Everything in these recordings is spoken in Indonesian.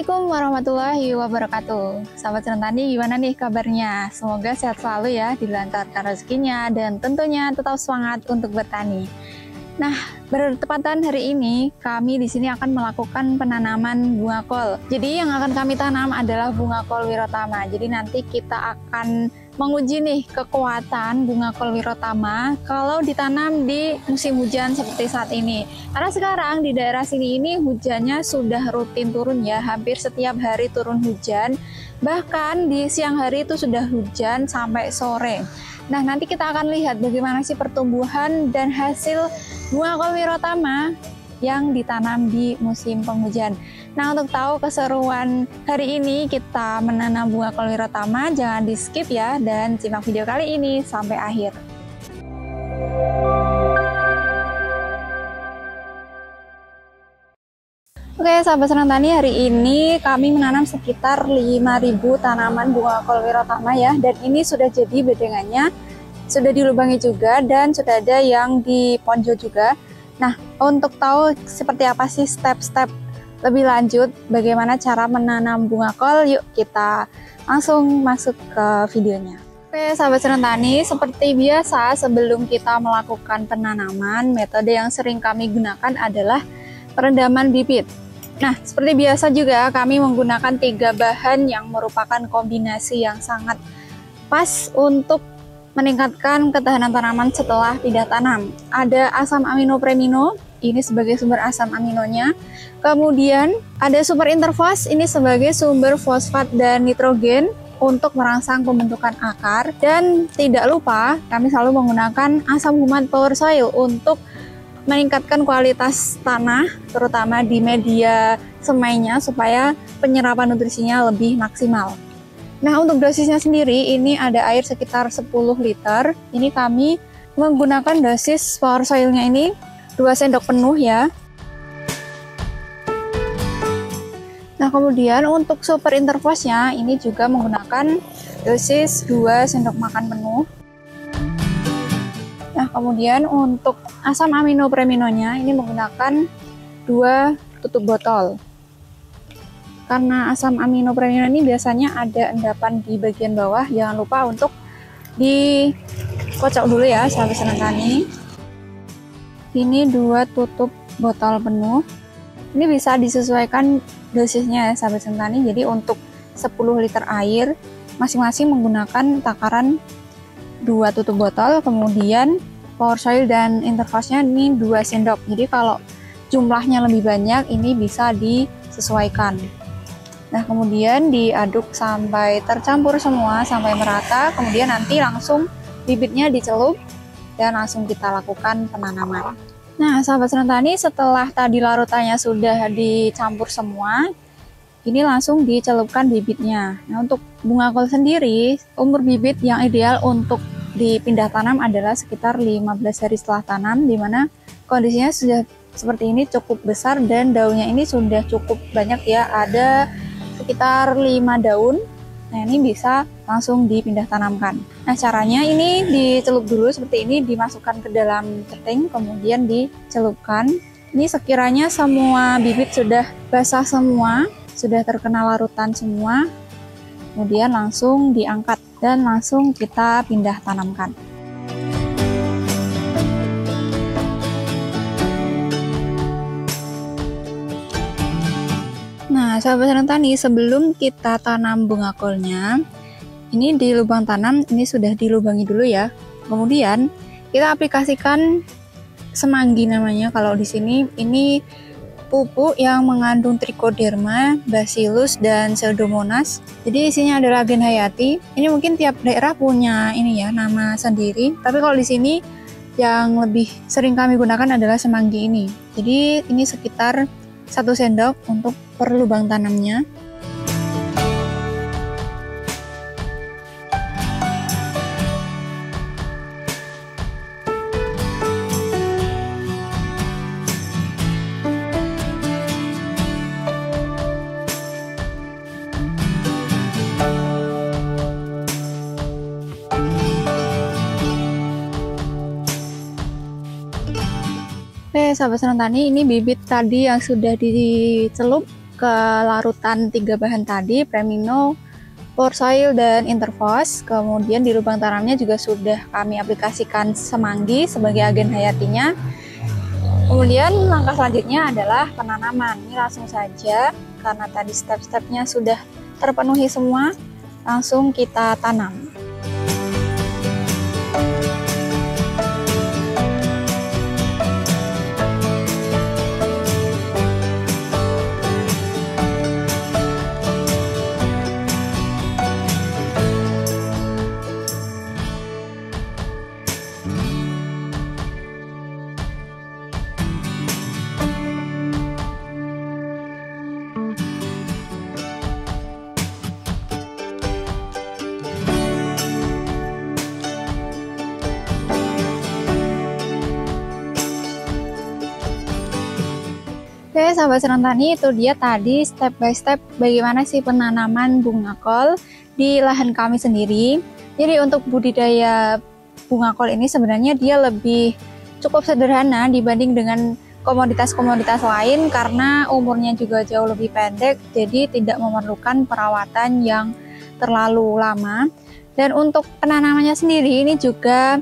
Assalamualaikum warahmatullahi wabarakatuh. Sahabat Senantani, gimana nih kabarnya? Semoga sehat selalu ya, dilancarkan rezekinya, dan tentunya tetap semangat untuk bertani. Nah, bertepatan hari ini kami di sini akan melakukan penanaman bunga kol. Jadi yang akan kami tanam adalah bunga kol wirotama. Jadi nanti kita akan menguji nih kekuatan bunga kol wirotama kalau ditanam di musim hujan seperti saat ini. Karena sekarang di daerah sini ini hujannya sudah rutin turun ya, hampir setiap hari turun hujan. Bahkan di siang hari itu sudah hujan sampai sore. Nah, nanti kita akan lihat bagaimana sih pertumbuhan dan hasil bunga kol wirotama yang ditanam di musim penghujan. Nah, untuk tahu keseruan hari ini kita menanam bunga kol wirotama, jangan di skip ya, dan simak video kali ini sampai akhir. Oke, sahabat Senantani, hari ini kami menanam sekitar 5.000 tanaman bunga kol wirotama ya, dan ini sudah jadi bedengannya, sudah dilubangi juga, dan sudah ada yang di ponjo juga. Nah, untuk tahu seperti apa sih step-step lebih lanjut bagaimana cara menanam bunga kol, yuk kita langsung masuk ke videonya. Oke, sahabat Senantani, seperti biasa sebelum kita melakukan penanaman, metode yang sering kami gunakan adalah perendaman bibit. Nah, seperti biasa juga kami menggunakan 3 bahan yang merupakan kombinasi yang sangat pas untuk meningkatkan ketahanan tanaman setelah pindah tanam. Ada asam amino premino, ini sebagai sumber asam aminonya. Kemudian ada super interfos, ini sebagai sumber fosfat dan nitrogen untuk merangsang pembentukan akar. Dan tidak lupa, kami selalu menggunakan asam humat power soil untuk meningkatkan kualitas tanah, terutama di media semainya, supaya penyerapan nutrisinya lebih maksimal. Nah, untuk dosisnya sendiri, ini ada air sekitar 10 liter. Ini kami menggunakan dosis power soilnya ini 2 sendok penuh ya. Nah, kemudian untuk super interfosnya, ini juga menggunakan dosis 2 sendok makan penuh. Nah, kemudian untuk asam amino preminonya ini menggunakan 2 tutup botol. Karena asam amino premino ini biasanya ada endapan di bagian bawah, jangan lupa untuk dikocok dulu ya, sahabat Senantani. Ini 2 tutup botol penuh. Ini bisa disesuaikan dosisnya ya, sahabat Senantani. Jadi untuk 10 liter air, masing-masing menggunakan takaran 2 tutup botol, kemudian power soil dan interfosnya ini 2 sendok. Jadi kalau jumlahnya lebih banyak, ini bisa disesuaikan. Nah, kemudian diaduk sampai tercampur semua, sampai merata. Kemudian nanti langsung bibitnya dicelup dan langsung kita lakukan penanaman. Nah, sahabat Senantani, setelah tadi larutannya sudah dicampur semua, ini langsung dicelupkan bibitnya. Nah, untuk bunga kol sendiri, umur bibit yang ideal untuk dipindah tanam adalah sekitar 15 hari setelah tanam, dimana kondisinya sudah seperti ini, cukup besar dan daunnya ini sudah cukup banyak ya, ada sekitar 5 daun. Nah, ini bisa langsung dipindah tanamkan. Nah, caranya ini dicelup dulu seperti ini, dimasukkan ke dalam ceteng, kemudian dicelupkan. Ini sekiranya semua bibit sudah basah semua, sudah terkena larutan semua, kemudian langsung diangkat dan langsung kita pindah tanamkan. Nah, sahabat Senantani, sebelum kita tanam bunga kolnya, ini di lubang tanam ini sudah dilubangi dulu ya. Kemudian kita aplikasikan semanggi namanya. Kalau di sini ini pupuk yang mengandung trichoderma, bacillus, dan pseudomonas. Jadi isinya adalah agen hayati. Ini mungkin tiap daerah punya ini ya, nama sendiri. Tapi kalau di sini yang lebih sering kami gunakan adalah semanggi ini. Jadi ini sekitar 1 sendok untuk per lubang tanamnya. Oke, sahabat Senantani, ini bibit tadi yang sudah dicelup kelarutan 3 bahan tadi, Premino, Power Soil, dan Interfos. Kemudian di lubang tanamnya juga sudah kami aplikasikan semanggi sebagai agen hayatinya. Kemudian langkah selanjutnya adalah penanaman. Ini langsung saja, karena tadi step-stepnya sudah terpenuhi semua, langsung kita tanam. Oke, sahabat Senang Tani, itu dia tadi step by step bagaimana sih penanaman bunga kol di lahan kami sendiri. Jadi untuk budidaya bunga kol ini sebenarnya dia lebih cukup sederhana dibanding dengan komoditas-komoditas lain karena umurnya juga jauh lebih pendek, jadi tidak memerlukan perawatan yang terlalu lama. Dan untuk penanamannya sendiri ini juga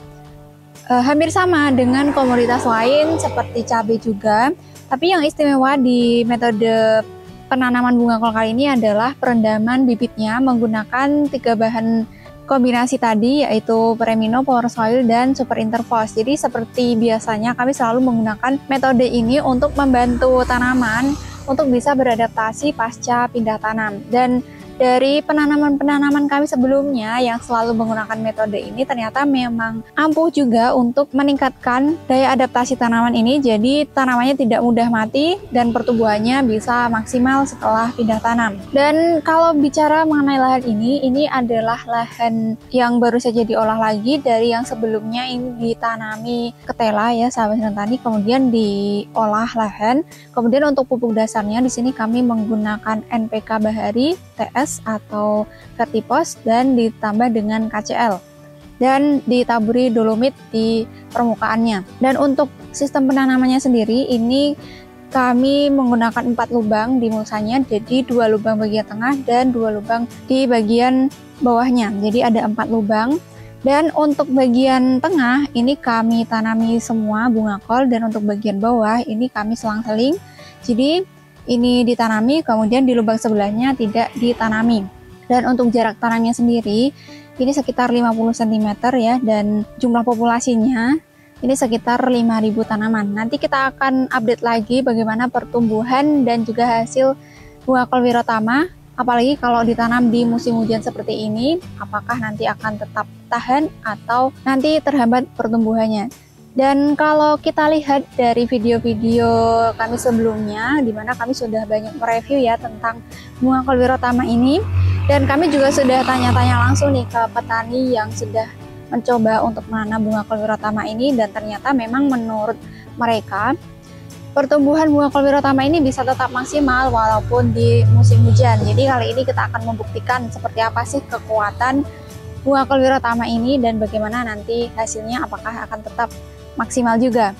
hampir sama dengan komoditas lain seperti cabai juga. Tapi yang istimewa di metode penanaman bunga kol kali ini adalah perendaman bibitnya menggunakan 3 bahan kombinasi tadi, yaitu Premino, Power Soil, dan Super Interfos. Jadi seperti biasanya kami selalu menggunakan metode ini untuk membantu tanaman untuk bisa beradaptasi pasca pindah tanam. Dan dari penanaman-penanaman kami sebelumnya yang selalu menggunakan metode ini ternyata memang ampuh juga untuk meningkatkan daya adaptasi tanaman ini, jadi tanamannya tidak mudah mati dan pertumbuhannya bisa maksimal setelah pindah tanam. Dan kalau bicara mengenai lahan ini adalah lahan yang baru saja diolah lagi dari yang sebelumnya ini ditanami ketela ya sahabat Senang Tani, kemudian diolah lahan. Kemudian untuk pupuk dasarnya di sini kami menggunakan NPK Bahari TS atau Vertipos dan ditambah dengan KCL dan ditaburi dolomit di permukaannya. Dan untuk sistem penanamannya sendiri ini kami menggunakan 4 lubang di mulsanya, jadi 2 lubang bagian tengah dan 2 lubang di bagian bawahnya, jadi ada 4 lubang. Dan untuk bagian tengah ini kami tanami semua bunga kol, dan untuk bagian bawah ini kami selang-seling, jadi ini ditanami, kemudian di lubang sebelahnya tidak ditanami. Dan untuk jarak tanamnya sendiri ini sekitar 50 cm ya, dan jumlah populasinya ini sekitar 5.000 tanaman. Nanti kita akan update lagi bagaimana pertumbuhan dan juga hasil bunga kol Wirotama, apalagi kalau ditanam di musim hujan seperti ini, apakah nanti akan tetap tahan atau nanti terhambat pertumbuhannya. Dan kalau kita lihat dari video-video kami sebelumnya, di mana kami sudah banyak mereview ya tentang bunga kol Wirotama ini, dan kami juga sudah tanya-tanya langsung nih ke petani yang sudah mencoba untuk menanam bunga kol Wirotama ini, dan ternyata memang menurut mereka pertumbuhan bunga kol Wirotama ini bisa tetap maksimal walaupun di musim hujan. Jadi kali ini kita akan membuktikan seperti apa sih kekuatan bunga kol Wirotama ini dan bagaimana nanti hasilnya, apakah akan tetap maksimal juga.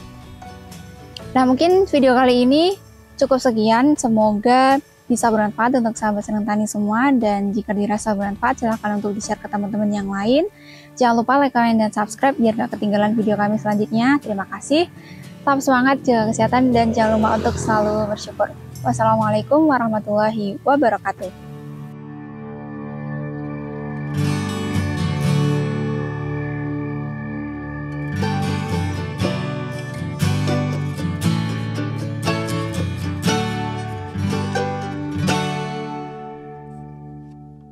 Nah, mungkin video kali ini cukup sekian, semoga bisa bermanfaat untuk sahabat Senang Tani semua, dan jika dirasa bermanfaat silahkan untuk di-share ke teman-teman yang lain. Jangan lupa like, comment, dan subscribe biar gak ketinggalan video kami selanjutnya. Terima kasih, tetap semangat, jaga kesehatan, dan jangan lupa untuk selalu bersyukur. Wassalamualaikum warahmatullahi wabarakatuh.